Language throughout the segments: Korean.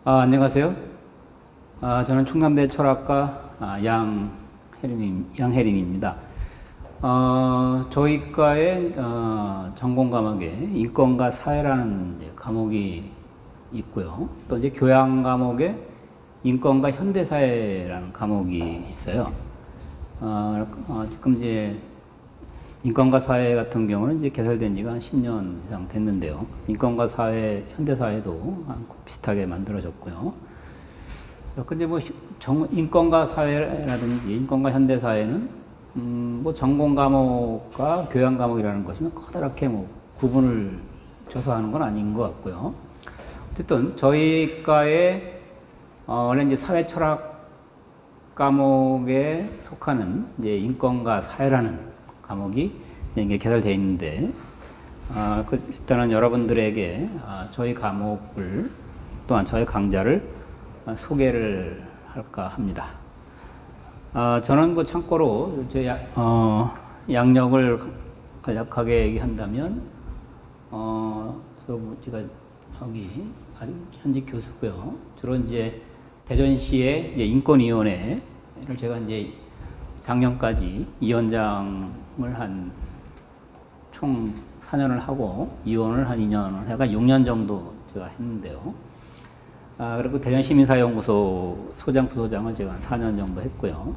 안녕하세요. 저는 충남대 철학과 양혜림입니다. 저희 과의 전공 과목에 인권과 사회라는 이제 과목이 있고요. 또 이제 교양 과목에 인권과 현대사회라는 과목이 있어요. 지금 이제 인권과 사회 같은 경우는 이제 개설된 지가 한 10년 이상 됐는데요. 인권과 사회, 현대사회도 비슷하게 만들어졌고요. 근데 뭐, 인권과 사회라든지 인권과 현대사회는, 뭐, 전공 과목과 교양 과목이라는 것이 커다랗게 뭐, 구분을 줘서 하는 건 아닌 것 같고요. 어쨌든, 저희 과의, 원래 이제 사회 철학 과목에 속하는 이제 인권과 사회라는 과목이 이게 개설되어 있는데, 일단은 여러분들에게 저희 과목을 또한 저희 강좌를 소개를 할까 합니다. 저는 뭐 참고로 양력을 간략하게 얘기한다면, 제가 여기 아직 현직 교수고요. 주로 이제 대전시의 인권위원회를 제가 이제 작년까지 위원장을 한 총 4년을 하고 위원을 한 2년을 해가 6년 정도 제가 했는데요. 그리고 대전시민사연구소 소장, 부소장을 제가 한 4년 정도 했고요.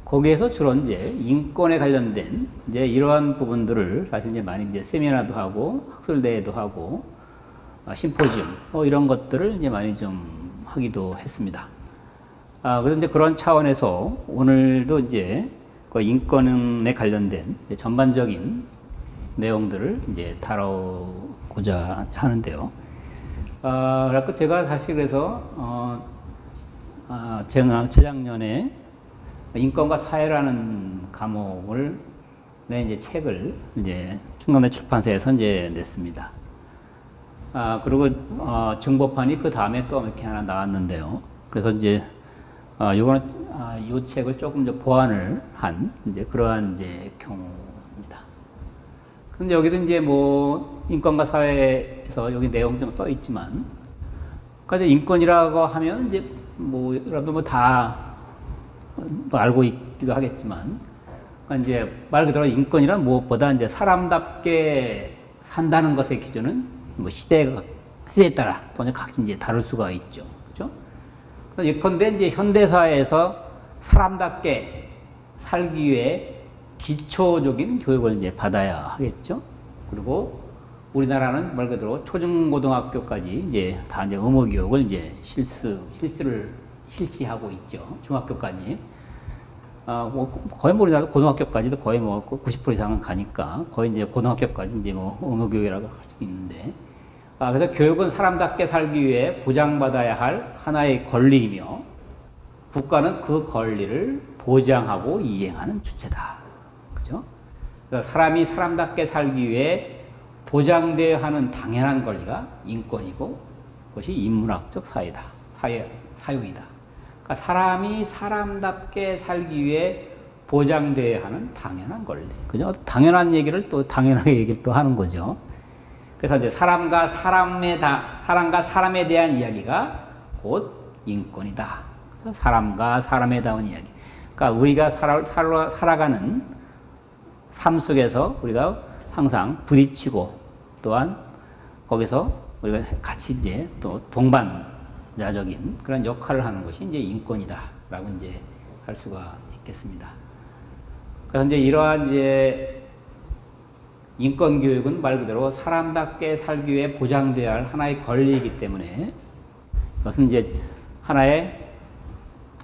거기에서 주로 이제 인권에 관련된 이제 이러한 부분들을 사실 이제 많이 이제 세미나도 하고 학술대회도 하고 심포지움 이런 것들을 이제 많이 좀 하기도 했습니다. 그런데 그런 차원에서 오늘도 이제 그 인권에 관련된 전반적인 내용들을 이제 다뤄보자 하는데요. 그래서 제가 사실 그래서, 재작년에 인권과 사회라는 과목을 이제 책을 이제 충남대 출판사에서 이제 냈습니다. 그리고, 중보판이 그 다음에 또 이렇게 하나 나왔는데요. 그래서 이제, 요거는, 요 책을 조금 더 보완을 한, 이제 그러한 이제 경우입니다. 근데 여기도 이제 뭐, 인권과 사회에서 여기 내용 좀 써 있지만, 그러니까 인권이라고 하면 이제 뭐, 여러분들 뭐 다 알고 있기도 하겠지만, 그러니까 이제 말 그대로 인권이란 무엇보다 이제 사람답게 산다는 것의 기준은 뭐 시대에 따라 또 각기 이제 다를 수가 있죠. 그죠? 예컨대 이제 현대사회에서 사람답게 살기 위해 기초적인 교육을 이제 받아야 하겠죠. 그리고 우리나라는 말 그대로 초중고등학교까지 이제 다 이제 의무 교육을 이제 실시를 실시하고 있죠. 중학교까지. 뭐 거의 뭐 우리나라 고등학교까지도 거의 뭐 90% 이상은 가니까 거의 이제 고등학교까지 이제 뭐 의무 교육이라고 할 수 있는데. 그래서 교육은 사람답게 살기 위해 보장받아야 할 하나의 권리이며 국가는 그 권리를 보장하고 이행하는 주체다. 그죠? 그래서 사람이 사람답게 살기 위해 보장되어야 하는 당연한 권리가 인권이고 그것이 인문학적 사유이다. 그러니까 사람이 사람답게 살기 위해 보장되어야 하는 당연한 권리. 그죠? 당연한 얘기를 또 당연하게 얘기를 또 하는 거죠. 그래서 이제 사람과 사람에 대한 이야기가 곧 인권이다. 사람과 사람에 대한 이야기. 그러니까 우리가 살아가는 삶 속에서 우리가 항상 부딪히고 또한 거기서 우리가 같이 이제 또 동반자적인 그런 역할을 하는 것이 이제 인권이다라고 이제 할 수가 있겠습니다. 그래서 이제 이러한 이제 인권 교육은 말 그대로 사람답게 살기 위해 보장되어야 할 하나의 권리이기 때문에 그것은 이제 하나의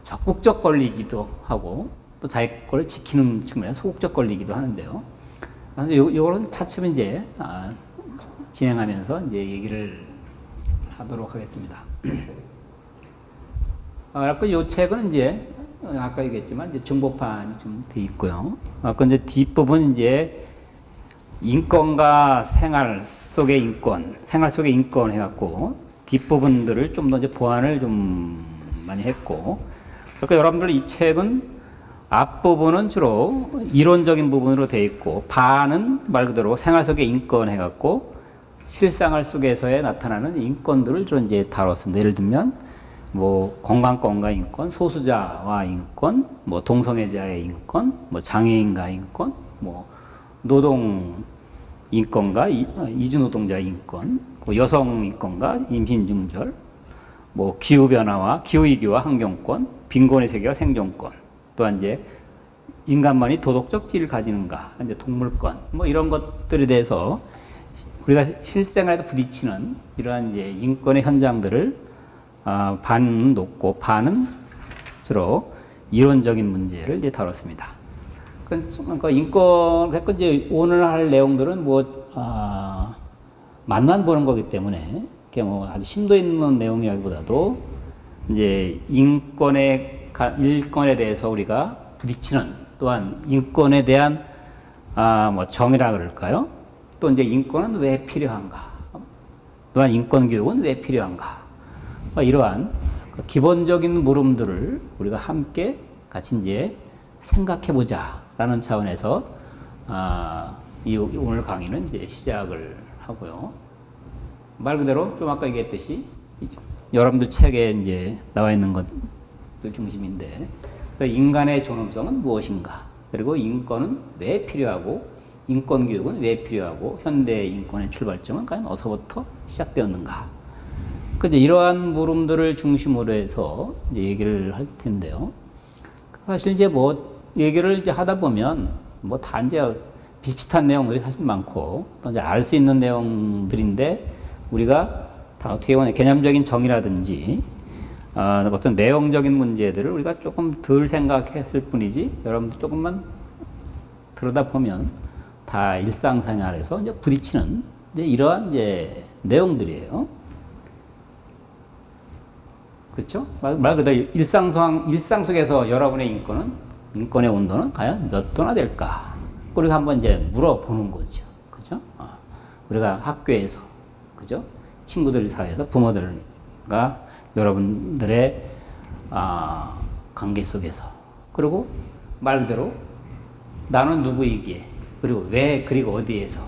적극적 권리이기도 하고 또 자기 걸 지키는 측면에서 소극적 권리이기도 하는데요. 그래서 요거는 차츰 이제 진행하면서 이제 얘기를 하도록 하겠습니다. 그래서 요 책은 이제 아까 얘기했지만 이제 중보판이 좀 돼 있고요. 그 이제 뒷부분 이제 인권과 생활 속의 인권 해갖고 뒷부분들을 좀 더 이제 보완을 좀 많이 했고, 그러니까 여러분들 이 책은 앞부분은 주로 이론적인 부분으로 되어 있고, 반은 말 그대로 생활 속의 인권 해갖고 실생활 속에서의 나타나는 인권들을 좀 이제 다뤘습니다. 예를 들면 뭐 건강권과 인권, 소수자와 인권, 뭐 동성애자의 인권, 뭐 장애인과 인권, 뭐 노동 인권과 이주 노동자 인권, 뭐 여성 인권과 임신 중절, 뭐 기후 변화와 기후 위기와 환경권, 빈곤의 세계와 생존권, 또한 이제 인간만이 도덕적 지위를 가지는가, 이제 동물권, 뭐 이런 것들에 대해서 우리가 실생활에도 부딪히는 이러한 이제 인권의 현장들을 반은 높고 반은 주로 이론적인 문제를 이제 다뤘습니다. 그러니까 인권, 그러니까 이제 오늘 할 내용들은 뭐 맛만 보는 거기 때문에 그게 뭐 아주 심도 있는 내용이라기보다도 이제 인권에 대해서 우리가 부딪히는, 또한 인권에 대한 뭐 정의라 그럴까요? 또 이제 인권은 왜 필요한가? 또한 인권 교육은 왜 필요한가? 이러한 기본적인 물음들을 우리가 함께 같이 이제 생각해 보자라는 차원에서 이 오늘 강의는 이제 시작을 하고요. 말 그대로 좀 아까 얘기했듯이 여러분들 책에 이제 나와 있는 것들 중심인데, 인간의 존엄성은 무엇인가? 그리고 인권은 왜 필요하고, 인권 교육은 왜 필요하고, 현대 인권의 출발점은 과연 어디서부터 시작되었는가? 이제 이러한 물음들을 중심으로 해서 이제 얘기를 할 텐데요. 사실 이제 뭐 얘기를 이제 하다 보면 뭐 다 이제 비슷비슷한 내용들이 사실 많고, 또 이제 알 수 있는 내용들인데, 우리가 다 어떻게 보면 개념적인 정의라든지 어떤 내용적인 문제들을 우리가 조금 덜 생각했을 뿐이지, 여러분들 조금만 들여다보면 다 일상생활에서 이제 부딪히는 이제 이러한 이제 내용들이에요. 그렇죠? 말 그대로 일상 속에서 여러분의 인권의 온도는 과연 몇 도나 될까? 우리가 한번 이제 물어보는 거죠. 그죠? 우리가 학교에서, 그죠? 친구들 사이에서, 부모들과 여러분들의 관계 속에서, 그리고 말 그대로 나는 누구이기에, 그리고 왜, 그리고 어디에서,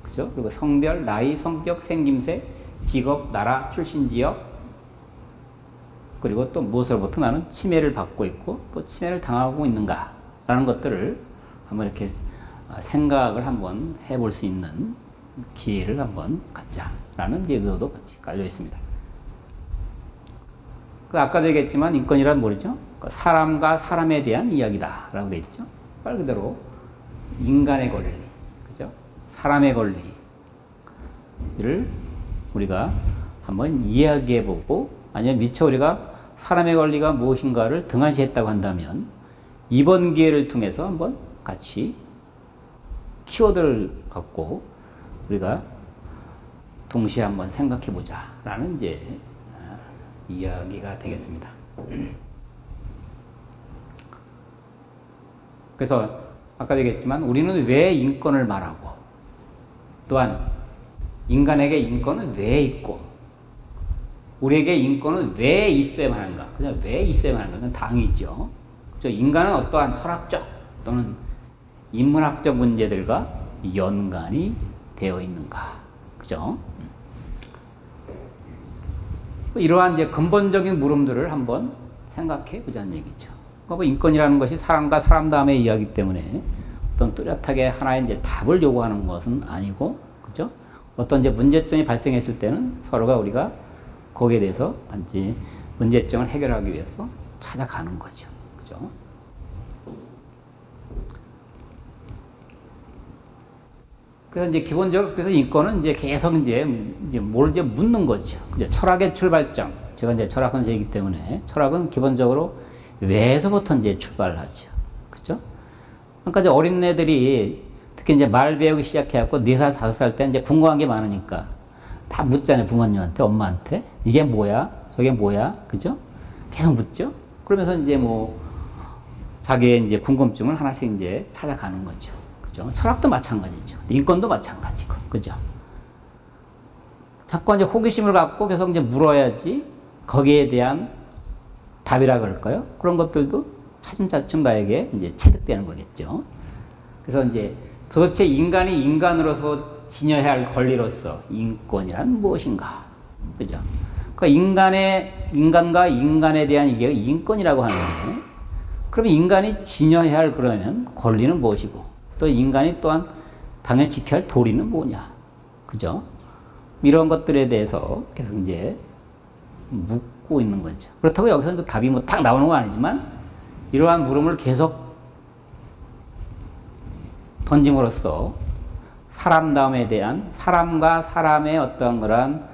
그죠? 그리고 성별, 나이, 성격, 생김새, 직업, 나라, 출신 지역, 그리고 또 무엇으로부터 나는 침해를 받고 있고 또 침해를 당하고 있는가라는 것들을 한번 이렇게 생각을 한번 해볼 수 있는 기회를 한번 갖자라는 의도도 같이 깔려 있습니다. 아까도 얘기했지만 인권이란 뭐죠? 사람과 사람에 대한 이야기다라고 되어 있죠. 말 그대로 인간의 권리, 그죠? 사람의 권리를 우리가 한번 이야기해보고, 아니면 미처 우리가 사람의 권리가 무엇인가를 등한시했다고 한다면 이번 기회를 통해서 한번 같이 키워드를 갖고 우리가 동시에 한번 생각해 보자라는 이제 이야기가 되겠습니다. 그래서 아까 얘기했지만 우리는 왜 인권을 말하고, 또한 인간에게 인권은 왜 있고, 우리에게 인권은 왜 있어야만 하는가? 그냥 왜 있어야만 하는가? 그건 당이죠. 그렇죠? 인간은 어떠한 철학적 또는 인문학적 문제들과 연관이 되어 있는가? 그죠? 이러한 이제 근본적인 물음들을 한번 생각해 보자는 얘기죠. 그러니까 뭐 인권이라는 것이 사람과 사람 다음의 이야기이기 때문에 어떤 뚜렷하게 하나의 이제 답을 요구하는 것은 아니고, 그죠? 어떤 이제 문제점이 발생했을 때는 서로가 우리가 거기에 대해서 이제 문제점을 해결하기 위해서 찾아가는 거죠. 그죠? 그래서 이제 기본적으로, 그래서 인권은 이제 계속 이제 뭘 이제 묻는 거죠. 이제 철학의 출발점. 제가 이제 철학 선생이기 때문에 철학은 기본적으로 왜에서부터 이제 출발을 하죠. 그죠? 그러니까 이제 어린애들이 특히 이제 말 배우기 시작해갖고 4살, 5살 때 이제 궁금한 게 많으니까 다 묻잖아요. 부모님한테, 엄마한테. 이게 뭐야? 저게 뭐야? 그죠? 계속 묻죠? 그러면서 이제 뭐, 자기의 이제 궁금증을 하나씩 이제 찾아가는 거죠. 그죠? 철학도 마찬가지죠. 인권도 마찬가지고. 그죠? 자꾸 이제 호기심을 갖고 계속 이제 물어야지 거기에 대한 답이라 그럴까요? 그런 것들도 차츰차츰 나에게 이제 체득되는 거겠죠. 그래서 이제 도대체 인간이 인간으로서 지녀야 할 권리로서 인권이란 무엇인가? 그죠? 그러니까 인간과 인간에 대한 이게 인권이라고 하는 거예요. 그러면 인간이 지녀야 할 그러면 권리는 무엇이고, 또 인간이 또한 당연히 지켜야 할 도리는 뭐냐. 그죠? 이런 것들에 대해서 계속 이제 묻고 있는 거죠. 그렇다고 여기서 답이 뭐 딱 나오는 건 아니지만, 이러한 물음을 계속 던짐으로써 사람다움에 대한, 사람과 사람의 어떤 그런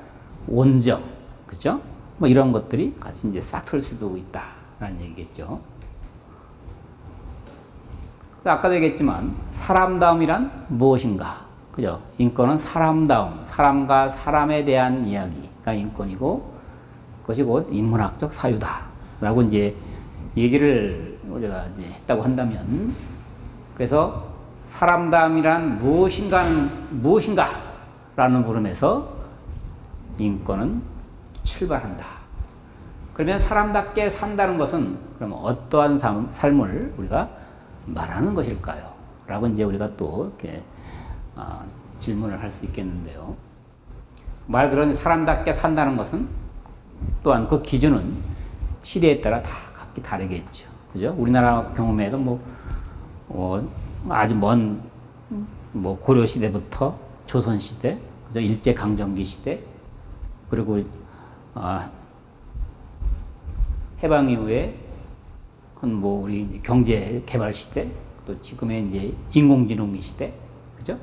온정, 그죠? 뭐 이런 것들이 같이 이제 싹 틀 수도 있다라는 얘기겠죠. 아까도 얘기했지만, 사람다움이란 무엇인가? 그죠? 인권은 사람다움, 사람과 사람에 대한 이야기가 인권이고, 그것이 곧 인문학적 사유다라고 이제 얘기를 우리가 이제 했다고 한다면, 그래서 사람다움이란 무엇인가라는 물음에서 인권은 출발한다. 그러면 사람답게 산다는 것은 그러면 어떠한 삶을 우리가 말하는 것일까요? 라고 이제 우리가 또 이렇게 질문을 할 수 있겠는데요. 말 그대로 사람답게 산다는 것은 또한 그 기준은 시대에 따라 다 각기 다르겠죠. 그죠? 우리나라 경험에도 아주 먼 고려 시대부터 조선 시대, 그죠? 일제 강점기 시대, 그리고 해방 이후에 우리 경제 개발 시대, 또 지금의 이제 인공지능 시대, 그죠?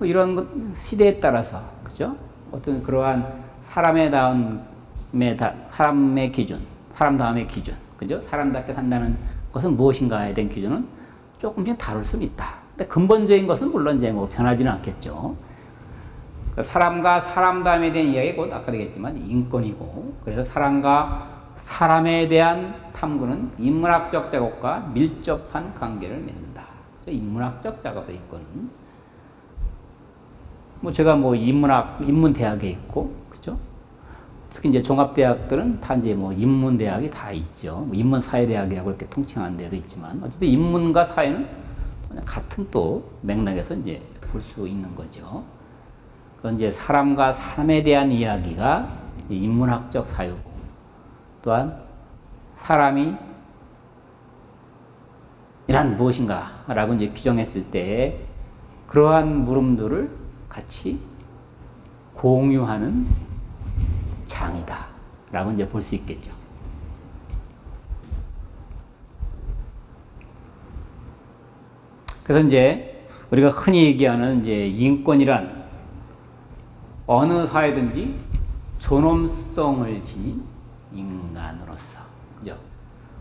이런 것 시대에 따라서, 그죠? 어떤 그러한 사람의 기준, 사람다움의 기준, 그죠? 사람답게 산다는 것은 무엇인가에 대한 기준은 조금씩 다를 수는 있다. 근데 근본적인 것은 물론 이제 변하지는 않겠죠. 사람과 사람다움에 대한 이야기 곧 아까 얘기했지만 인권이고, 그래서 사람과 사람에 대한 탐구는 인문학적 작업과 밀접한 관계를 맺는다. 인문학적 작업의 인권은 제가 인문대학에 있고, 그죠? 특히 이제 종합대학들은 다 이제 인문대학이 다 있죠. 인문사회대학이라고 이렇게 통칭하는 데도 있지만, 어쨌든 인문과 사회는 같은 또 맥락에서 이제 볼 수 있는 거죠. 그건 이제 사람과 사람에 대한 이야기가 인문학적 사유고, 또한 사람이 이란 무엇인가라고 이제 규정했을 때 그러한 물음들을 같이 공유하는 장이다라고 이제 볼 수 있겠죠. 그래서 이제 우리가 흔히 얘기하는 이제 인권이란 어느 사회든지 존엄성을 지닌 인간으로서, 그죠?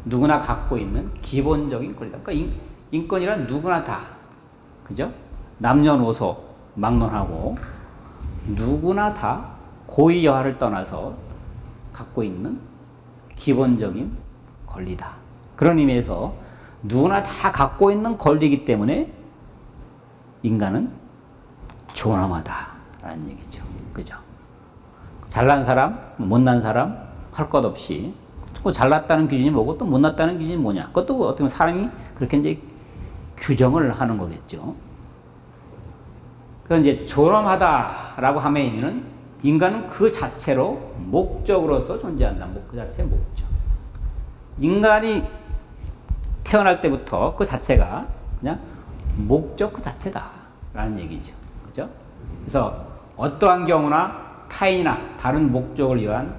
누구나 갖고 있는 기본적인 권리다. 그러니까 인권이란 누구나 다, 그죠? 남녀노소 막론하고 누구나 다 고의 여하를 떠나서 갖고 있는 기본적인 권리다. 그런 의미에서 누구나 다 갖고 있는 권리이기 때문에 인간은 존엄하다라는 얘기죠. 그죠? 잘난 사람, 못난 사람 할 것 없이, 잘났다는 기준이 뭐고 또 못났다는 기준이 뭐냐. 그것도 어떻게 보면 사람이 그렇게 이제 규정을 하는 거겠죠. 그래서 이제 존엄하다라고 함의 의미는 인간은 그 자체로 목적으로서 존재한다. 그 자체의 목적. 인간이 태어날 때부터 그 자체가 그냥 목적 그 자체다라는 얘기죠. 그죠? 그래서 어떠한 경우나 타인이나 다른 목적을 위한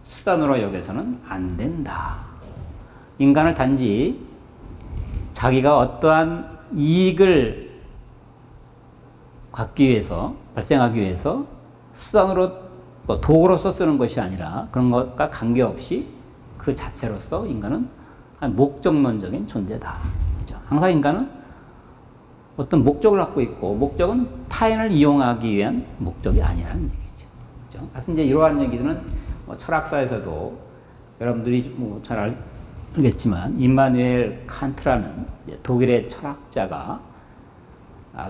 수단으로 여겨서는 안 된다. 인간을 단지 자기가 어떠한 이익을 갖기 위해서, 발생하기 위해서 수단으로 도구로서 쓰는 것이 아니라 그런 것과 관계없이 그 자체로서 인간은 목적론적인 존재다. 그렇죠? 항상 인간은 어떤 목적을 갖고 있고, 목적은 타인을 이용하기 위한 목적이 아니라는 얘기죠. 그렇죠? 그래서 이제 이러한 얘기들은 철학사에서도 여러분들이 잘 알겠지만, 임마누엘 칸트라는 독일의 철학자가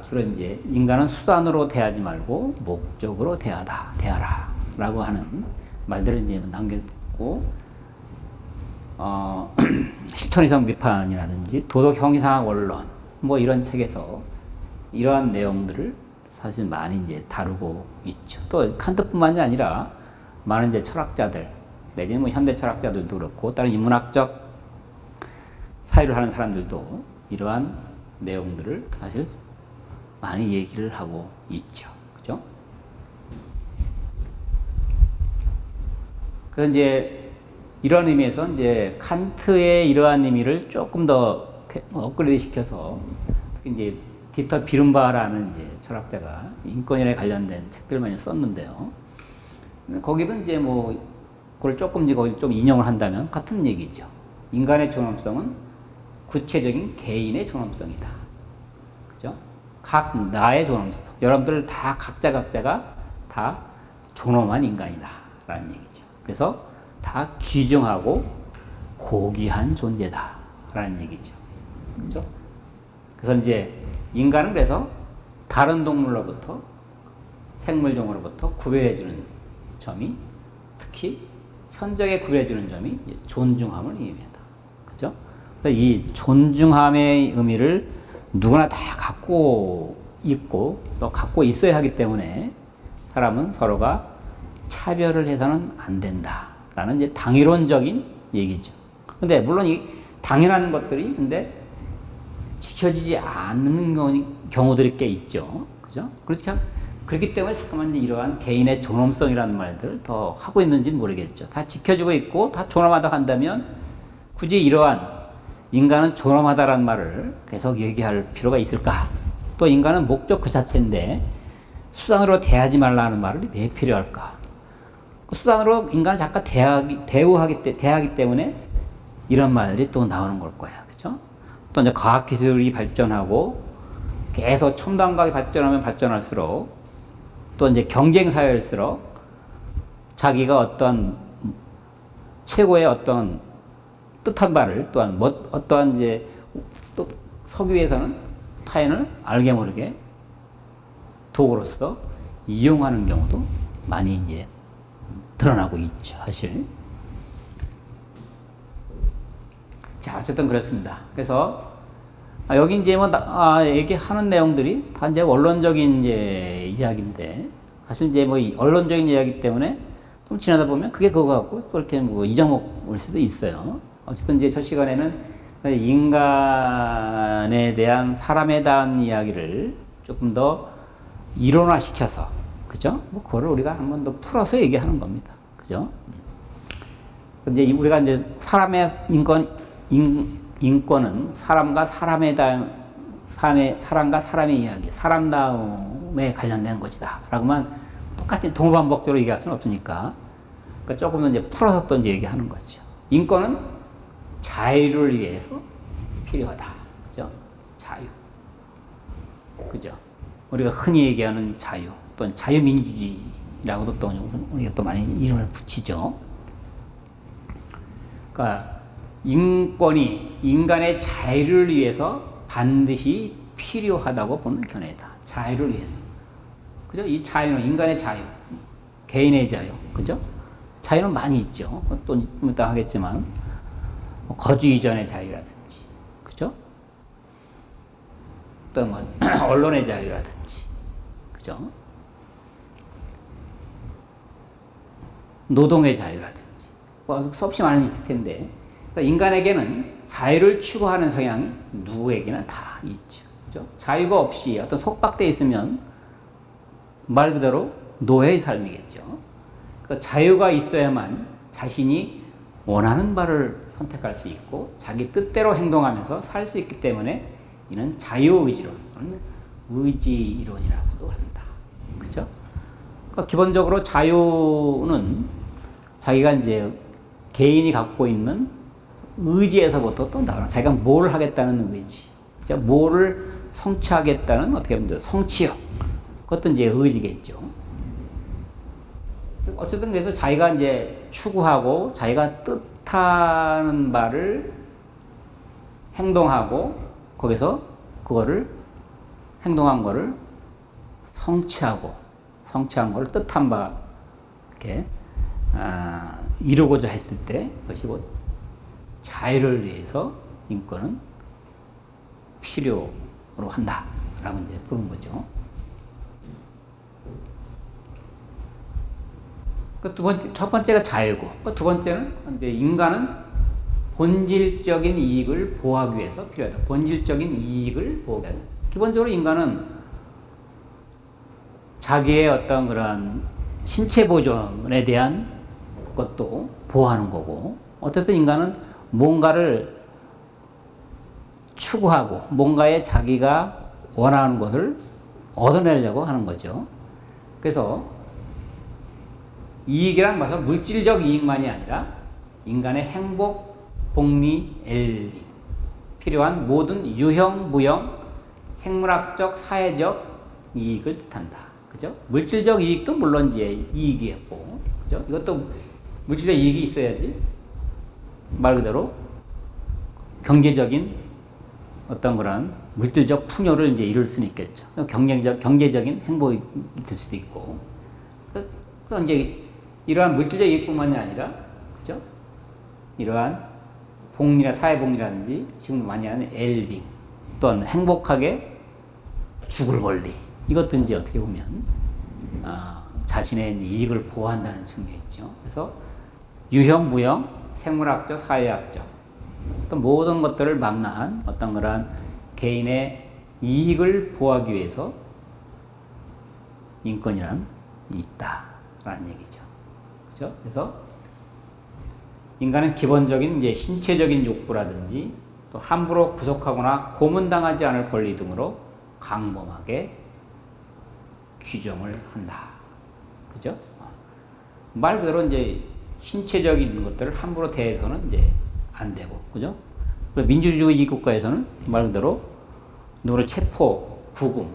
주로 이제 인간은 수단으로 대하지 말고 목적으로 대하라 라고 하는 말들을 이제 남겼고, 실천이성 비판이라든지 도덕 형이상학 원론 이런 책에서 이러한 내용들을 사실 많이 이제 다루고 있죠. 또 칸트뿐만이 아니라 많은 이제 철학자들, 내지는 뭐 현대 철학자들도 그렇고 다른 인문학적 사유를 하는 사람들도 이러한 내용들을 사실 많이 얘기를 하고 있죠. 그죠? 그래서 이제 이런 의미에서 이제 칸트의 이러한 의미를 조금 더 업그레이드 시켜서 이제 디터 비른바라는 이제 철학자가 인권에 관련된 책들을 많이 썼는데요. 거기도 이제 뭐 그걸 조금 좀 인용을 한다면 같은 얘기죠. 인간의 존엄성은 구체적인 개인의 존엄성이다. 그죠? 각 나의 존엄성. 여러분들 다 각자가 다 존엄한 인간이다. 라는 얘기죠. 그래서 다 귀중하고 고귀한 존재다. 라는 얘기죠. 그죠? 그래서 이제 인간은 그래서 다른 동물로부터 생물종으로부터 구별해주는 점이 특히 현저하게 구별해주는 점이 존중함을 의미합니다. 그죠? 이 존중함의 의미를 누구나 다 갖고 있고 또 갖고 있어야 하기 때문에 사람은 서로가 차별을 해서는 안 된다라는 이제 당위론적인 얘기죠. 근데 물론 이 당연한 것들이 근데 지켜지지 않는 경우들이 꽤 있죠. 그죠? 그렇기 때문에 잠깐만 이러한 개인의 존엄성이라는 말들을 더 하고 있는지는 모르겠죠. 다 지켜지고 있고 다 존엄하다 한다면 굳이 이러한 인간은 존엄하다라는 말을 계속 얘기할 필요가 있을까? 또 인간은 목적 그 자체인데 수단으로 대하지 말라는 말을 왜 필요할까? 수단으로 인간을 잠깐 대하기 때문에 이런 말들이 또 나오는 걸 거야. 그죠? 또 이제 과학기술이 발전하고 계속 첨단 과학이 발전하면 발전할수록 또 이제 경쟁사회일수록 자기가 어떤 최고의 어떤 뜻한 바를 또한 어떠한 이제 또 서기 위해서는 타인을 알게 모르게 도구로서 이용하는 경우도 많이 이제 드러나고 있죠, 사실. 자, 어쨌든 그렇습니다. 그래서 여기 이제 뭐 얘기하는 내용들이 다 이제 원론적인 이제 이야기인데 사실 이제 뭐 언론적인 이야기 때문에 좀 지나다 보면 그게 그거 같고 또 이렇게 뭐 잊어먹을 수도 있어요. 어쨌든 이제 저 시간에는 인간에 대한 사람에 대한 이야기를 조금 더 이론화시켜서 그죠? 뭐 그거를 우리가 한 번 더 풀어서 얘기하는 겁니다. 그죠? 이제 우리가 이제 사람의 인권은 사람과 사람에 대한 사람과 사람의 이야기, 사람다움에 관련된 것이다. 라고만 똑같이 동반복적으로 얘기할 수는 없으니까 그러니까 조금 더 이제 풀어서 또 이제 얘기하는 거죠. 인권은 자유를 위해서 필요하다. 그죠? 자유. 그죠? 우리가 흔히 얘기하는 자유, 또는 자유민주주의라고도 또 우리가 또 많이 이름을 붙이죠. 그러니까 인권이 인간의 자유를 위해서 반드시 필요하다고 보는 견해다. 자유를 위해서. 그죠? 이 자유는 인간의 자유, 개인의 자유, 그죠? 자유는 많이 있죠. 또 이따 하겠지만 거주 이전의 자유라든지, 그죠? 또 뭐 언론의 자유라든지, 그죠? 노동의 자유라든지, 뭐 수없이 많은 있을 텐데, 그러니까 인간에게는 자유를 추구하는 성향이 누구에게나 다 있죠. 그죠? 자유가 없이 어떤 속박되어 있으면 말 그대로 노예의 삶이겠죠. 그러니까 자유가 있어야만 자신이 원하는 바를 선택할 수 있고 자기 뜻대로 행동하면서 살 수 있기 때문에 이는 자유의지론, 의지이론이라고도 한다. 그죠? 그러니까 기본적으로 자유는 자기가 이제 개인이 갖고 있는 의지에서부터 또 나오는 자기가 뭘 하겠다는 의지, 뭐를 성취하겠다는 어떻게 보면 성취욕, 그것도 이제 의지겠죠. 어쨌든 그래서 자기가 이제 추구하고 자기가 뜻하는 바를 행동하고 거기서 그거를 행동한 거를 성취한 거를 뜻한 바 이렇게 이루고자 했을 때 그것이 곧 자유를 위해서 인권은 필요로 한다라고 이제 부른 거죠. 그 첫 번째가 자유고, 그 두 번째는 이제 인간은 본질적인 이익을 보호하기 위해서 필요하다. 본질적인 이익을 보호하기 위해서. 기본적으로 인간은 자기의 어떤 그런 신체 보존에 대한 것도 보호하는 거고, 어쨌든 인간은 뭔가를 추구하고, 뭔가에 자기가 원하는 것을 얻어내려고 하는 거죠. 그래서 이익이란 것은 물질적 이익만이 아니라 인간의 행복, 복리, 엘리, 필요한 모든 유형, 무형, 생물학적, 사회적 이익을 뜻한다. 그죠? 물질적 이익도 물론 이제 이익이었고, 그죠? 이것도 물질적 이익이 있어야지 말 그대로 경제적인 어떤 그런 물질적 풍요를 이제 이룰 수는 있겠죠. 경제적인 행복이 될 수도 있고. 그 이제 이러한 물질적 이익뿐만이 아니라, 그죠? 이러한 복리나 사회복리라든지 지금 많이 하는 엘빙, 또는 행복하게 죽을 권리, 이것도 이제 어떻게 보면 자신의 이익을 보호한다는 측면이죠. 그래서 유형, 무형, 생물학적, 사회학적 어떤 모든 것들을 망라한 어떤 그런 개인의 이익을 보호하기 위해서 인권이란 있다라는 얘기죠. 그죠? 그래서 인간은 기본적인 이제 신체적인 욕구라든지 또 함부로 구속하거나 고문당하지 않을 권리 등으로 강범하게 규정을 한다. 그죠? 말 그대로 이제 신체적인 것들을 함부로 대해서는 이제 안 되고, 그죠? 민주주의 국가에서는 말 그대로 누구를 체포, 구금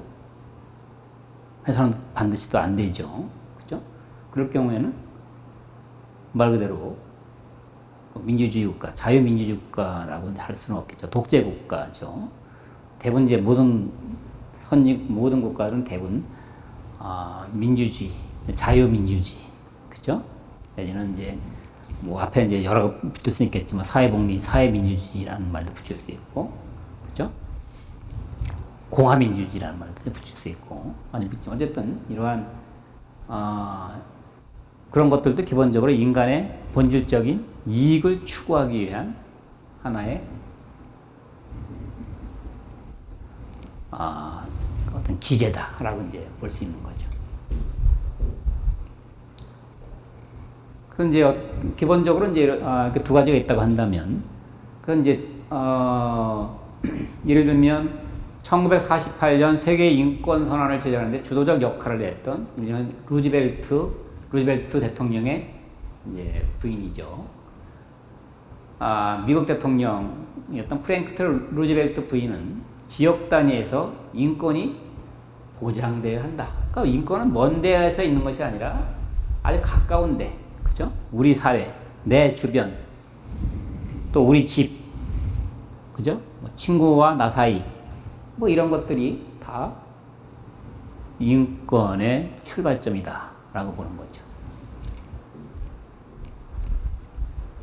해서는 반드시 또 안 되죠. 그죠? 그럴 경우에는 말 그대로 민주주의 국가, 자유민주주의 국가라고 할 수는 없겠죠. 독재 국가죠. 대부분 이제 모든 국가들은 대부분 민주주의, 자유민주주의, 그죠? 내지는 이제 뭐 앞에 이제 여러 거 붙일 수 있겠지만 사회복리, 사회민주주의라는 말도 붙일 수 있고, 그죠? 공화민주주의라는 말도 붙일 수 있고, 아니 어쨌든 이러한 그런 것들도 기본적으로 인간의 본질적인 이익을 추구하기 위한 하나의 어떤 기제다라고 이제 볼 수 있는 거죠. 그 이제 기본적으로 이제 두 가지가 있다고 한다면, 그 이제 예를 들면 1948년 세계 인권 선언을 제정하는데 주도적 역할을 했던 루즈벨트 대통령의 이제 부인이죠. 미국 대통령이었던 프랭클린 루즈벨트 부인은 지역 단위에서 인권이 보장되어야 한다. 그러니까 인권은 먼 데에서 있는 것이 아니라 아주 가까운 데, 그죠? 우리 사회, 내 주변, 또 우리 집, 그죠? 뭐 친구와 나 사이, 뭐 이런 것들이 다 인권의 출발점이다라고 보는 거죠.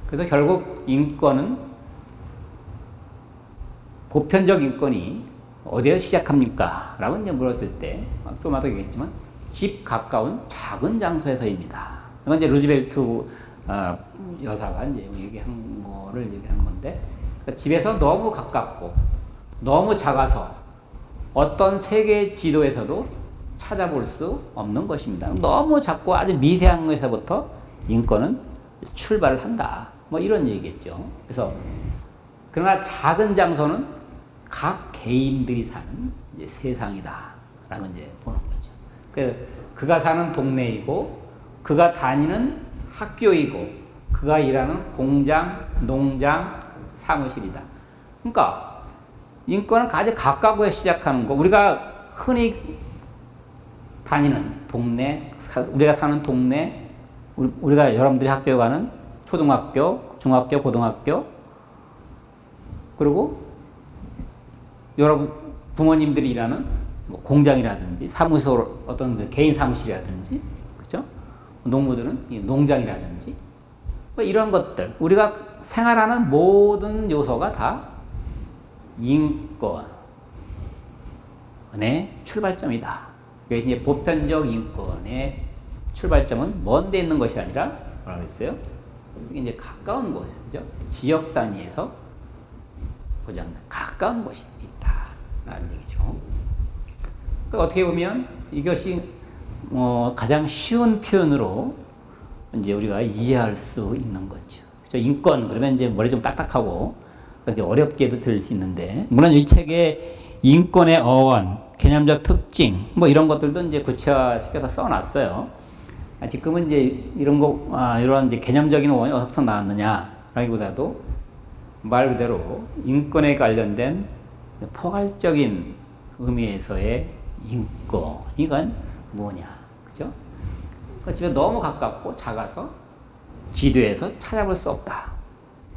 그래서 결국 인권은, 보편적 인권이 어디에서 시작합니까? 라고 이제 물었을 때, 좀 아까 얘기했지만, 집 가까운 작은 장소에서입니다. 이건 이제 루즈벨트 여사가 이제 얘기한 거를 얘기하는 건데, 그러니까 집에서 너무 가깝고, 너무 작아서 어떤 세계 지도에서도 찾아볼 수 없는 것입니다. 너무 작고 아주 미세한 것에서부터 인권은 출발을 한다. 뭐 이런 얘기겠죠. 그래서 그러나 작은 장소는 각 개인들이 사는 이제 세상이다라고 이제 보는 거죠. 그래서 그가 사는 동네이고, 그가 다니는 학교이고, 그가 일하는 공장, 농장, 사무실이다. 그러니까 인권은 아주 가까워에 시작하는 거. 우리가 흔히 다니는 동네, 우리가 사는 동네, 우리가 여러분들이 학교에 가는 초등학교, 중학교, 고등학교, 그리고 여러분 부모님들이 일하는 뭐 공장이라든지 사무소, 어떤 개인 사무실이라든지, 그렇죠? 농부들은 농장이라든지, 뭐 이런 것들, 우리가 생활하는 모든 요소가 다 인권의 출발점이다. 그게 이제 보편적 인권의 출발점은 먼 데 있는 것이 아니라 뭐라 그랬어요? 이게 이제 가까운 곳, 그죠? 지역 단위에서 보자면 가까운 곳이 있다라는 얘기죠. 그러니까 어떻게 보면 이것이 가장 쉬운 표현으로 이제 우리가 이해할 수 있는 거죠. 그죠? 인권 그러면 이제 머리 좀 딱딱하고 이제 어렵게도 들을 수 있는데, 물론 이 책에 인권의 어원, 개념적 특징 뭐 이런 것들도 이제 구체화시켜서 써놨어요. 지금은 이제 이런 이제 개념적인 어원이 어디서 나왔느냐라기보다도 말 그대로 인권에 관련된 포괄적인 의미에서의 인권, 이건 뭐냐, 그죠? 그 집에 너무 가깝고 작아서 지도에서 찾아볼 수 없다.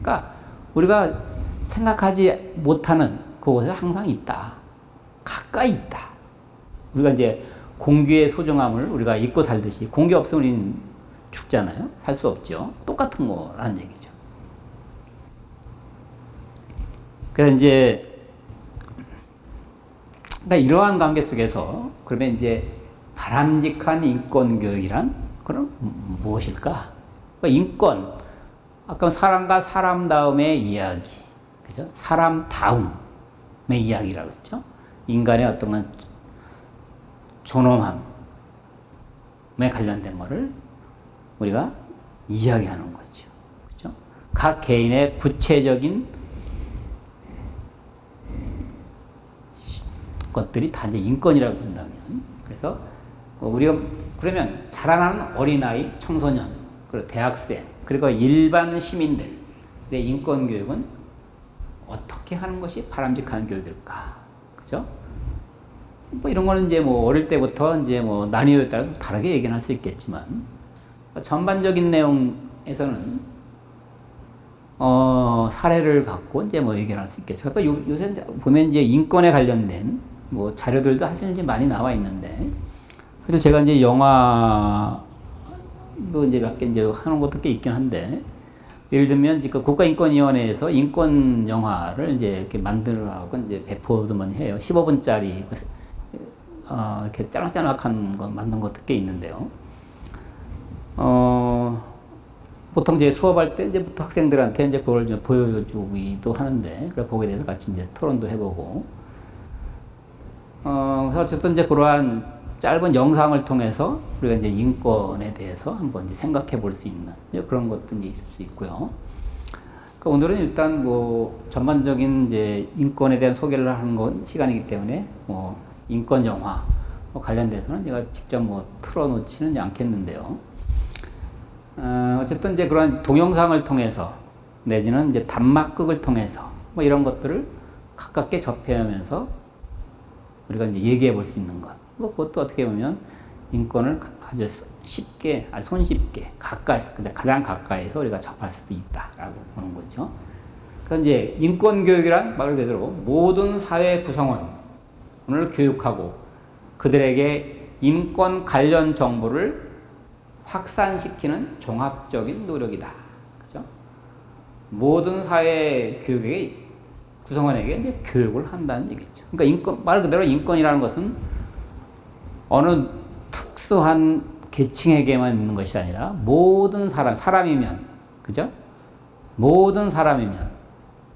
그러니까 우리가 생각하지 못하는 그곳에 항상 있다. 가까이 있다. 우리가 이제 공기의 소중함을 우리가 잊고 살듯이 공기 없으면 우리는 죽잖아요. 살 수 없죠. 똑같은 거라는 얘기죠. 그래서 이제 그러니까 이러한 관계 속에서 그러면 이제 바람직한 인권 교육이란 그럼 무엇일까? 그러니까 인권, 아까 사람과 사람다움의 이야기, 그죠? 사람다움의 이야기라고 했죠. 인간의 어떤 존엄함에 관련된 것을 우리가 이야기하는 거죠. 그죠? 각 개인의 구체적인 것들이 다 이제 인권이라고 본다면, 그래서 우리가 그러면 자라나는 어린아이, 청소년, 그리고 대학생, 그리고 일반 시민들의 인권 교육은 어떻게 하는 것이 바람직한 교육일까? 그죠? 뭐 이런 거는 이제 뭐 어릴 때부터 이제 뭐 난이도에 따라 다르게 얘기는 할 수 있겠지만, 전반적인 내용에서는 사례를 갖고 이제 뭐 얘기를 할 수 있겠죠. 그러니까 요새 보면 이제 인권에 관련된 뭐 자료들도 사실 이제 많이 나와 있는데, 그래서 제가 이제 영화도 이제 몇 개 이제 하는 것도 꽤 있긴 한데, 예를 들면 그 국가인권위원회에서 인권 영화를 이제 이렇게 만들라고 이제 배포도 많이 해요. 15분짜리 이렇게 짜락짜락한 거 만든 것도 꽤 있는데요. 보통 이제 수업할 때 이제부터 학생들한테 이제 그걸 좀 보여주기도 하는데, 그래 거기에 대해서 같이 이제 토론도 해보고, 그래서 어쨌든 이제 그러한 짧은 영상을 통해서 우리가 이제 인권에 대해서 한번 이제 생각해 볼 수 있는 그런 것도 이제 있을 수 있고요. 그러니까 오늘은 일단 뭐 전반적인 이제 인권에 대한 소개를 하는 건 시간이기 때문에 뭐 인권 영화 관련돼서는 제가 직접 뭐 틀어놓지는 않겠는데요. 어쨌든 이제 그런 동영상을 통해서 내지는 이제 단막극을 통해서 뭐 이런 것들을 가깝게 접해하면서 우리가 이제 얘기해 볼 수 있는 것. 뭐 그것도 어떻게 보면 인권을 아주 쉽게, 아주 손쉽게, 가장 가까이서 우리가 접할 수도 있다라고 보는 거죠. 그러니까 이제 인권 교육이란 말 그대로 모든 사회 구성원을 교육하고 그들에게 인권 관련 정보를 확산시키는 종합적인 노력이다. 그죠? 모든 사회 교육의 구성원에게 이제 교육을 한다는 얘기죠. 그러니까 말 그대로 인권이라는 것은 어느 특수한 계층에게만 있는 것이 아니라 모든 사람이면, 그죠? 모든 사람이면,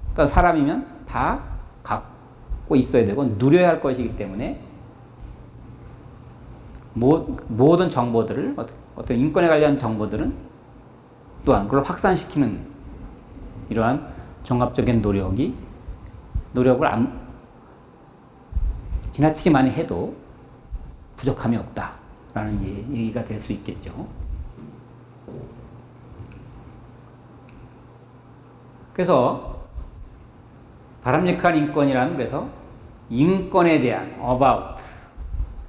그러니까 사람이면 다 갖고 있어야 되고 누려야 할 것이기 때문에 모든 정보들을, 어떤 인권에 관련 정보들은 또한 그걸 확산시키는 이러한 종합적인 노력을 지나치게 많이 해도 부족함이 없다라는 얘기가 될 수 있겠죠. 그래서 바람직한 인권이란, 그래서 인권에 대한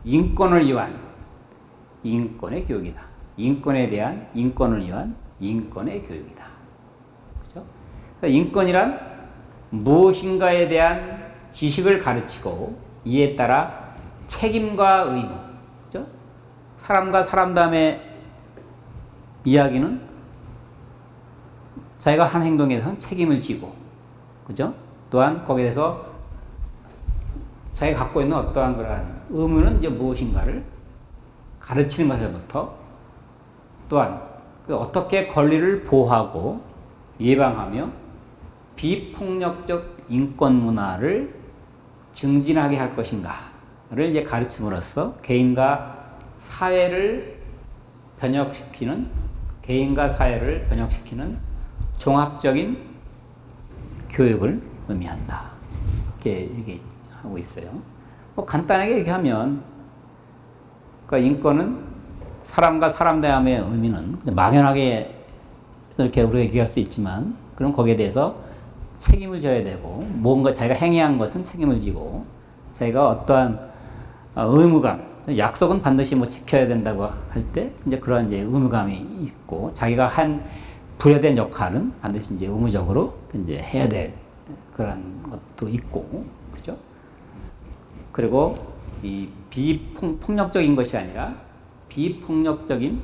인권을 위한 인권의 교육이다. 인권에 대한 인권을 위한 인권의 교육이다. 그렇죠? 그러니까 인권이란 무엇인가에 대한 지식을 가르치고 이에 따라 책임과 의무, 그죠? 사람과 사람담의 이야기는 자기가 한 행동에 대해서는 책임을 지고, 그죠? 또한 거기에 대해서 자기가 갖고 있는 어떠한 그러한 의무는 이제 무엇인가를 가르치는 것에부터 또한 어떻게 권리를 보호하고 예방하며 비폭력적 인권 문화를 증진하게 할 것인가를 이제 가르침으로써 개인과 사회를 변혁시키는 종합적인 교육을 의미한다. 이렇게 얘기하고 있어요. 뭐 간단하게 얘기하면, 그러니까 인권은 사람과 사람 대함의 의미는 막연하게 이렇게 우리가 얘기할 수 있지만, 그럼 거기에 대해서 책임을 져야 되고, 뭔가 자기가 행위한 것은 책임을 지고, 자기가 어떠한 의무감, 약속은 반드시 뭐 지켜야 된다고 할 때, 이제 그런 이제 의무감이 있고, 자기가 한 부여된 역할은 반드시 이제 의무적으로 이제 해야 될 그런 것도 있고, 그죠? 그리고 이 비폭력적인 것이 아니라 비폭력적인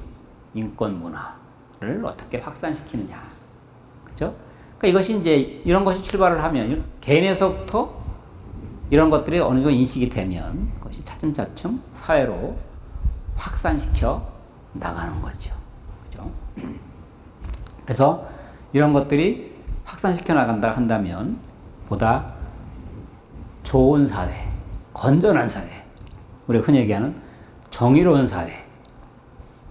인권 문화를 어떻게 확산시키느냐, 그죠? 그러니까 이것이 이제 이런 것이 출발을 하면 개인에서부터 이런 것들이 어느 정도 인식이 되면 그것이 차츰차츰 사회로 확산시켜 나가는 거죠. 그죠? 그래서 이런 것들이 확산시켜 나간다 한다면 보다 좋은 사회, 건전한 사회, 우리가 흔히 얘기하는 정의로운 사회,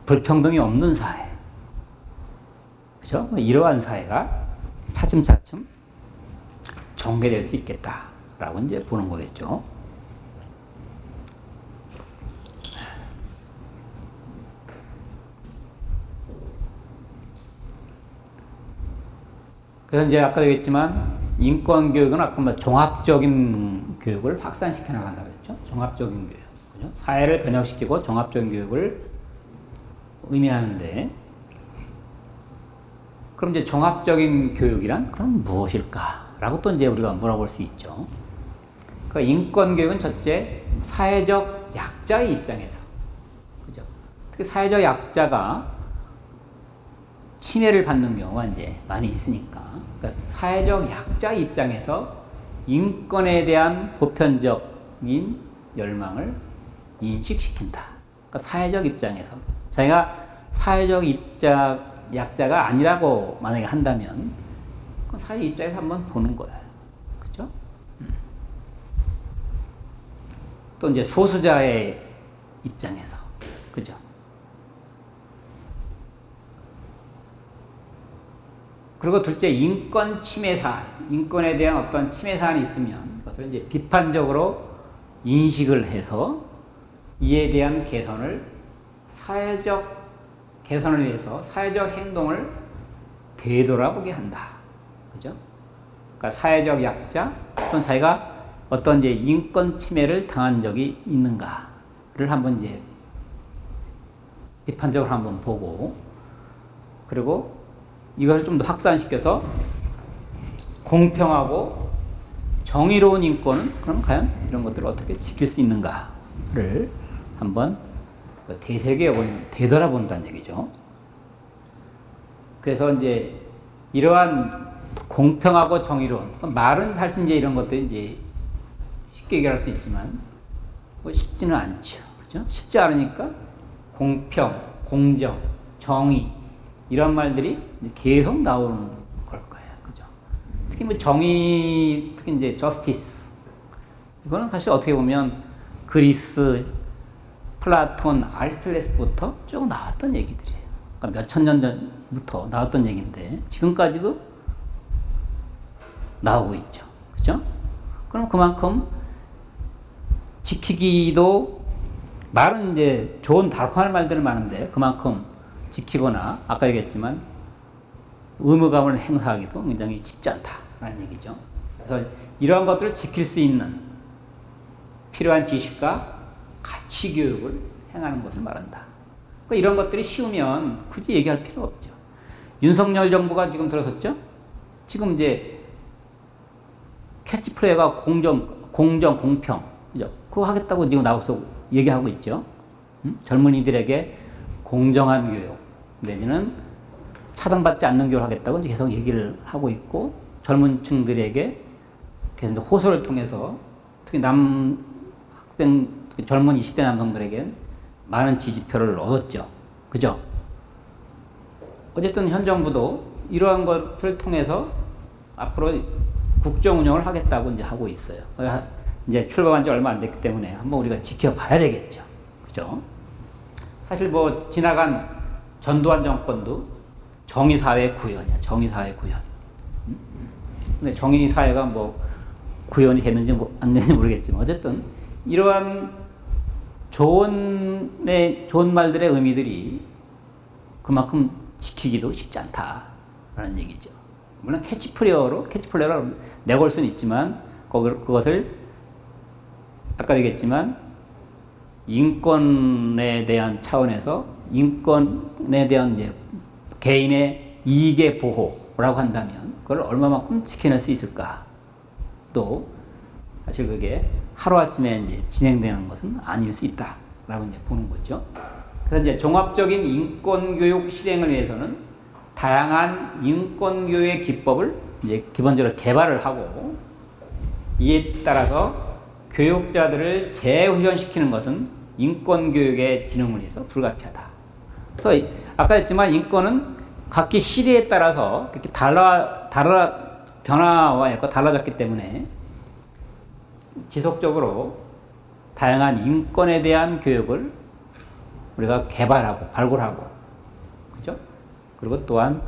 불평등이 없는 사회, 그죠? 이러한 사회가 차츰차츰 전개될 수 있겠다라고 이제 보는 거겠죠. 그래서 이제 아까 얘기했지만 인권 교육은 아까 뭐 종합적인 교육을 확산시켜 나간다고 했죠. 종합적인 교육, 그죠? 사회를 변혁시키고 종합적인 교육을 의미하는데, 그럼 이제 종합적인 교육이란 그럼 무엇일까라고 또 이제 우리가 물어볼 수 있죠. 그 인권 교육은 첫째 사회적 약자의 입장에서, 그죠? 특히 사회적 약자가 침해를 받는 경우가 이제 많이 있으니까, 그러니까 사회적 약자의 입장에서 인권에 대한 보편적인 열망을 인식시킨다. 그러니까 사회적 입장에서 자기가 사회적 약자가 아니라고 만약에 한다면 그 사회 입장에서 한번 보는 거예요. 그죠? 또 이제 소수자의 입장에서, 그죠? 그리고 둘째, 인권 침해 사안, 인권에 대한 어떤 침해 사안이 있으면 그것을 이제 비판적으로 인식을 해서 이에 대한 사회적 개선을 위해서 사회적 행동을 되돌아보게 한다. 그죠? 그러니까 사회적 약자, 또는 자기가 어떤 이제 인권 침해를 당한 적이 있는가를 한번 이제 비판적으로 한번 보고, 그리고 이걸 좀 더 확산시켜서 공평하고 정의로운 인권은 그럼 과연 이런 것들을 어떻게 지킬 수 있는가를 한번 되돌아본다는 얘기죠. 그래서 이제 이러한 공평하고 정의로운, 말은 사실 이제 이런 것들이 이제 쉽게 얘기할 수 있지만 뭐 쉽지는 않죠. 그죠? 쉽지 않으니까 공평, 공정, 정의 이런 말들이 계속 나오는 걸 거예요. 그죠? 특히 뭐 정의, 특히 이제 justice. 이거는 사실 어떻게 보면 그리스, 플라톤, 아리스토텔레스부터 쭉 나왔던 얘기들이에요. 그러니까 몇천 년 전부터 나왔던 얘기인데 지금까지도 나오고 있죠. 그죠? 그럼 그만큼 지키기도, 말은 이제 좋은 달콤한 말들은 많은데 그만큼 지키거나 아까 얘기했지만 의무감을 행사하기도 굉장히 쉽지 않다라는 얘기죠. 그래서 이러한 것들을 지킬 수 있는 필요한 지식과 가치 교육을 행하는 것을 말한다. 그러니까 이런 것들이 쉬우면 굳이 얘기할 필요가 없죠. 윤석열 정부가 지금 들어섰죠? 지금 이제 캐치프레이가 공정, 공평, 그죠? 그거 하겠다고 지금 나와서 얘기하고 있죠. 젊은이들에게 공정한 교육, 내지는 차등받지 않는 교육을 하겠다고 계속 얘기를 하고 있고, 젊은 층들에게 계속 호소를 통해서 특히 젊은 20대 남성들에게 많은 지지표를 얻었죠. 그죠? 어쨌든 현 정부도 이러한 것을 통해서 앞으로 국정 운영을 하겠다고 이제 하고 있어요. 이제 출범한 지 얼마 안 됐기 때문에 한번 우리가 지켜봐야 되겠죠. 그죠? 사실 뭐 지나간 전두환 정권도 정의사회 구현이야. 정의사회 구현. 근데 정의사회가 뭐 구현이 됐는지 뭐 안 됐는지 모르겠지만 어쨌든 이러한 좋은 말들의 의미들이 그만큼 지키기도 쉽지 않다라는 얘기죠. 물론 캐치플레이어로 내걸 수는 있지만 그것을 아까 얘기했지만 인권에 대한 차원에서 인권에 대한 이제 개인의 이익의 보호라고 한다면 그걸 얼마만큼 지켜낼 수 있을까? 또 사실 그게 하루아침에 이제 진행되는 것은 아닐 수 있다라고 이제 보는 거죠. 그래서 이제 종합적인 인권교육 실행을 위해서는 다양한 인권교육의 기법을 이제 기본적으로 개발을 하고 이에 따라서 교육자들을 재훈련시키는 것은 인권교육의 진흥을 위해서 불가피하다. 그래서 아까 했지만 인권은 각기 시대에 따라서 이렇게 변화와 약간 달라졌기 때문에 지속적으로 다양한 인권에 대한 교육을 우리가 개발하고 발굴하고 그죠? 그리고 또한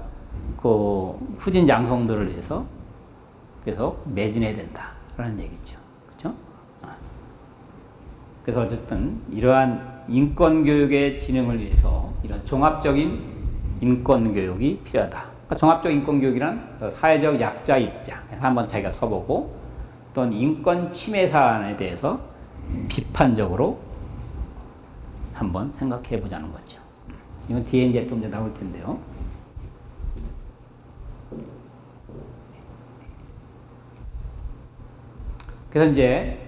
그 후진 양성들을 위해서 계속 매진해야 된다라는 얘기죠. 그죠? 그래서 어쨌든 이러한 인권 교육의 진흥을 위해서 이런 종합적인 인권 교육이 필요하다. 그러니까 종합적 인권 교육이란 사회적 약자 입장에서 한번 자기가 서보고 또는 인권 침해 사안에 대해서 비판적으로 한번 생각해 보자는 거죠. 이건 뒤에 이제 좀 나올 텐데요. 그래서 이제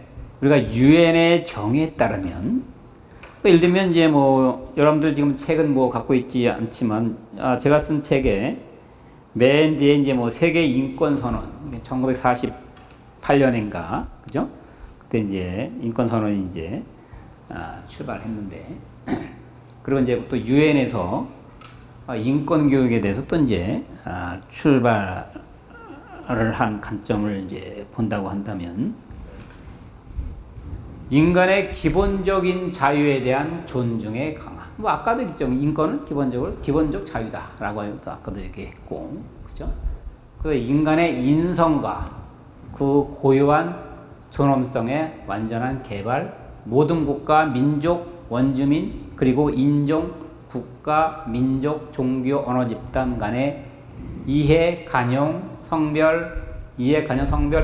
우리가 유엔의 정의에 따르면 예를 들면 이제 뭐 여러분들 지금 책은 뭐 갖고 있지 않지만 제가 쓴 책에 맨 뒤에 이제 뭐 세계 인권 선언 1948년인가 그죠? 그때 이제 인권 선언이 이제 출발했는데 그리고 이제 또 유엔에서 인권 교육에 대해서 또 이제 출발을 한 관점을 이제 본다고 한다면 인간의 기본적인 자유에 대한 존중의 강화. 뭐 아까도 했죠. 인권은 기본적 자유다라고 아까도 얘기했고, 그죠? 그 인간의 인성과 그 고유한 존엄성의 완전한 개발, 모든 국가, 민족, 원주민, 그리고 인종, 국가, 민족, 종교, 언어 집단 간의 이해, 간용, 성별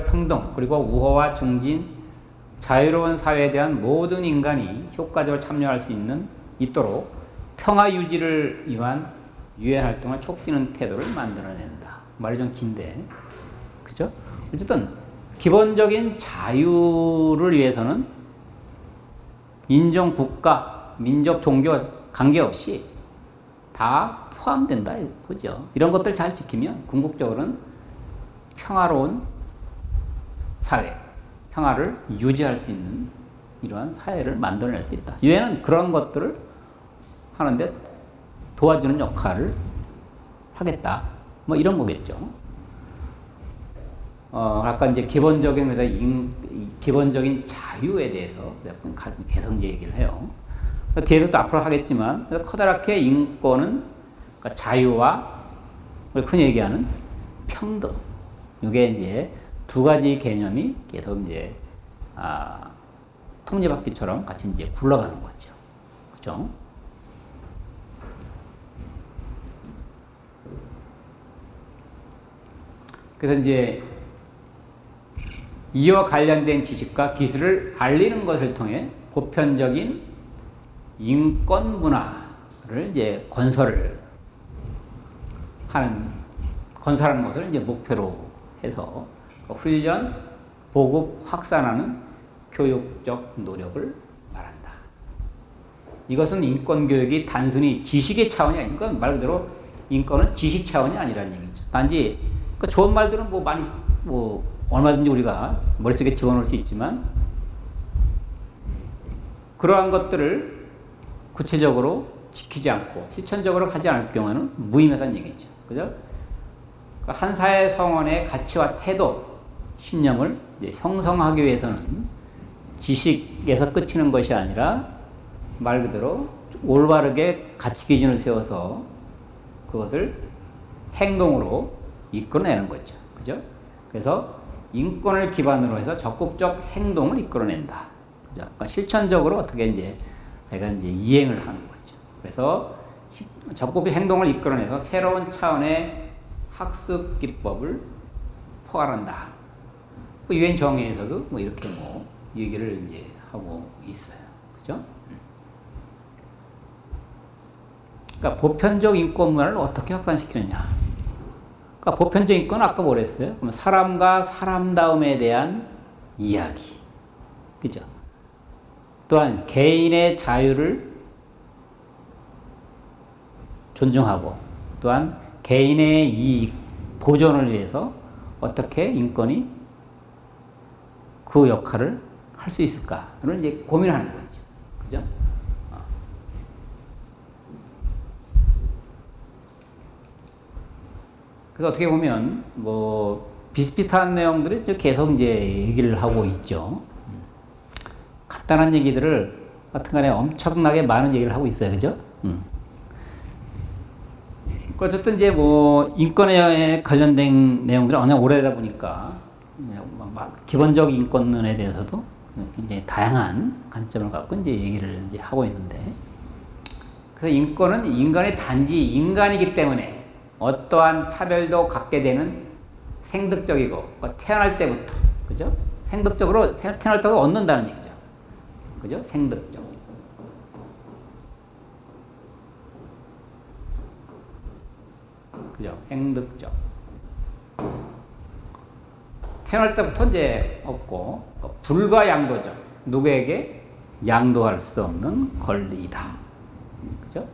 평등, 그리고 우호와 증진, 자유로운 사회에 대한 모든 인간이 효과적으로 참여할 수 있도록 평화 유지를 위한 유엔 활동을 촉진하는 태도를 만들어낸다. 말이 좀 긴데, 그죠? 어쨌든 기본적인 자유를 위해서는 인종, 국가, 민족, 종교 관계없이 다 포함된다 이거죠. 이런 것들 잘 지키면 궁극적으로는 평화로운 사회, 평화를 유지할 수 있는 이러한 사회를 만들어낼 수 있다. 유엔은 그런 것들을 하는데 도와주는 역할을 하겠다. 뭐 이런 거겠죠. 아까 이제 기본적인 자유에 대해서 계속 얘기를 해요. 뒤에도 또 앞으로 하겠지만 커다랗게 인권은 그러니까 자유와 흔히 얘기하는 평등. 이게 이제 두 가지 개념이 계속 이제 톱니바퀴처럼 같이 이제 굴러가는 거죠. 그죠? 그래서 이제 이와 관련된 지식과 기술을 알리는 것을 통해 보편적인 인권 문화를 이제 건설하는 것을 이제 목표로 해서 훈련, 보급, 확산하는 교육적 노력을 말한다. 이것은 인권 교육이 단순히 지식의 차원이 아니니까 말 그대로 인권은 지식 차원이 아니라는 얘기죠. 단지 그 좋은 말들은 얼마든지 우리가 머릿속에 집어넣을 수 있지만 그러한 것들을 구체적으로 지키지 않고 실천적으로 하지 않을 경우에는 무의미하다는 얘기죠. 그죠? 그러니까 한 사회 성원의 가치와 태도, 신념을 형성하기 위해서는 지식에서 끝이는 것이 아니라 말 그대로 올바르게 가치 기준을 세워서 그것을 행동으로 이끌어내는 거죠. 그죠? 그래서 인권을 기반으로 해서 적극적 행동을 이끌어낸다. 그죠? 그러니까 실천적으로 어떻게 이제 제가 이제 이행을 하는 거죠. 그래서 적극적 행동을 이끌어내서 새로운 차원의 학습 기법을 포괄한다. 그 유엔 정의에서도 뭐 이렇게 뭐 얘기를 이제 하고 있어요. 그죠? 그러니까 보편적 인권 문화를 어떻게 확산시키느냐. 그러니까 보편적 인권은 아까 뭐랬어요? 그럼 사람과 사람다움에 대한 이야기. 그죠? 또한 개인의 자유를 존중하고 또한 개인의 이익 보존을 위해서 어떻게 인권이 그 역할을 할 수 있을까를 이제 고민하는 거죠. 그죠? 그래서 어떻게 보면 뭐 비슷비슷한 내용들이 계속 이제 얘기를 하고 있죠. 간단한 얘기들을 하여튼간에 엄청나게 많은 얘기를 하고 있어요. 그죠? 어쨌든 이제 뭐 인권에 관련된 내용들이 워낙 오래되다 보니까 기본적 인권론에 대해서도 굉장히 다양한 관점을 갖고 이제 얘기를 이제 하고 있는데, 그래서 인권은 인간의 단지 인간이기 때문에 어떠한 차별도 갖게 되는 생득적이고 태어날 때부터, 그죠? 생득적으로 태어날 때부터 얻는다는 얘기죠. 그죠? 생득적. 그죠? 생득적. 태어날 때부터 이제 없고, 불가양도적. 누구에게 양도할 수 없는 권리이다. 그죠?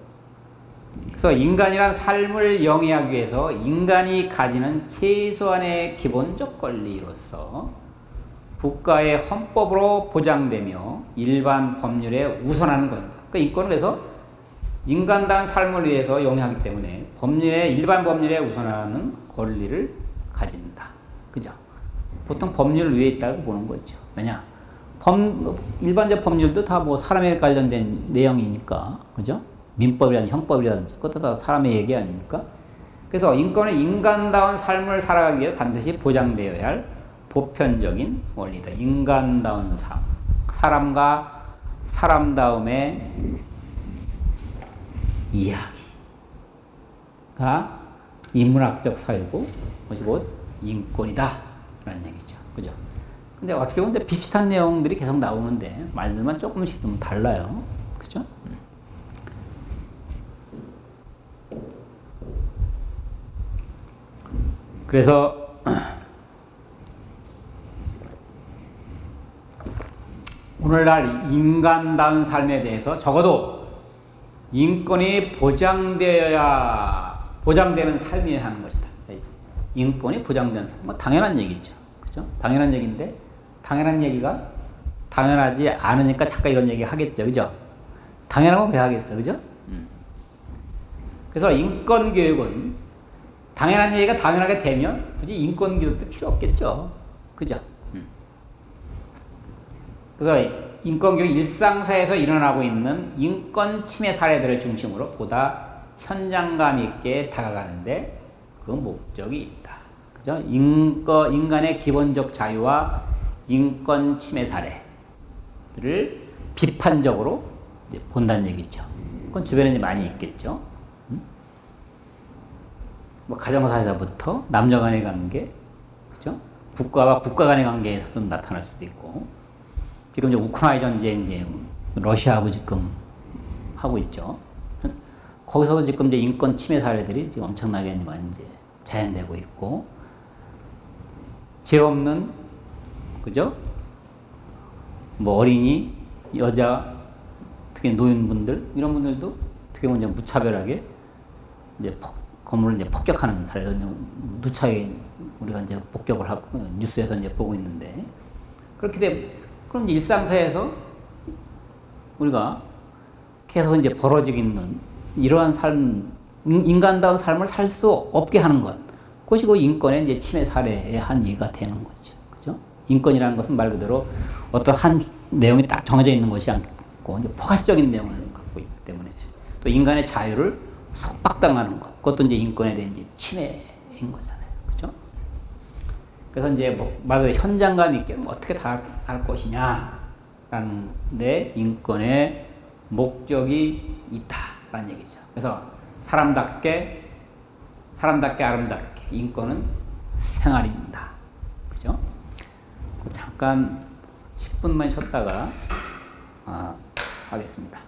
그래서 인간이란 삶을 영위하기 위해서 인간이 가지는 최소한의 기본적 권리로서 국가의 헌법으로 보장되며 일반 법률에 우선하는 겁니다. 그러니까 인권은 그래서 인간다운 삶을 위해서 영위하기 때문에 일반 법률에 우선하는 권리를 가진다. 그죠? 보통 법률 위에 있다고 보는 거죠. 왜냐? 일반적 법률도 다 뭐 사람에 관련된 내용이니까. 그죠? 민법이라든지 형법이라든지 그것도 다 사람의 얘기 아닙니까? 그래서 인권은 인간다운 삶을 살아가기 위해 반드시 보장되어야 할 보편적인 원리다. 인간다운 삶. 사람과 사람다움의 이야기가 인문학적 사유고 그것이 곧 인권이다 라는 얘기죠. 그죠? 근데 어떻게 보면 비슷한 내용들이 계속 나오는데 말들만 조금씩 좀 달라요. 그죠? 그래서 오늘날 인간다운 삶에 대해서 적어도 인권이 보장되는 삶이어야 하는 것이다. 인권이 보장되는 삶. 뭐 당연한 얘기죠. 그죠? 당연한 얘기인데, 당연한 얘기가 당연하지 않으니까 잠깐 이런 얘기 하겠죠. 그죠? 당연하면 왜 하겠어. 그죠? 그래서 인권 교육은 당연한 얘기가 당연하게 되면 굳이 인권 교육도 필요 없겠죠. 그죠? 그래서 인권교육 일상사에서 일어나고 있는 인권 침해 사례들을 중심으로 보다 현장감 있게 다가가는데 그 목적이 있다. 그죠? 인간의 기본적 자유와 인권 침해 사례들을 비판적으로 이제 본다는 얘기죠. 그건 주변에 이제 많이 있겠죠. 뭐 가정사에서부터 남녀 간의 관계, 그죠? 국가와 국가 간의 관계에서도 나타날 수도 있고, 지금 이제 우크라이나 전쟁 이제 러시아하고 지금 하고 있죠. 거기서도 지금 이제 인권 침해 사례들이 지금 엄청나게 많이 이제 자행되고 있고, 죄 없는, 그죠? 뭐 어린이, 여자, 특히 노인분들, 이런 분들도 어떻게 보면 이제 무차별하게 이제 건물을 이제 폭격하는 사례도 누차게 우리가 이제 폭격을 하고 뉴스에서 이제 보고 있는데, 그렇게 되면 그럼 일상사에서 우리가 계속 이제 벌어지고 있는 이러한 삶, 인간다운 삶을 살 수 없게 하는 것. 그것이 그 인권의 이제 침해 사례의 한 예가 되는 거죠. 그죠? 인권이라는 것은 말 그대로 어떤 한 내용이 딱 정해져 있는 것이 않고 이제 포괄적인 내용을 갖고 있기 때문에 또 인간의 자유를 속박당하는 것. 그것도 이제 인권에 대한 이제 침해인 거잖아요. 그죠? 그래서 이제 말 그대로 현장감 있게 어떻게 다할 것이냐라는 데 인권의 목적이 있다라는 얘기죠. 그래서 사람답게 아름답게 인권은 생활입니다. 그죠? 잠깐 10분만 쉬었다가 하겠습니다.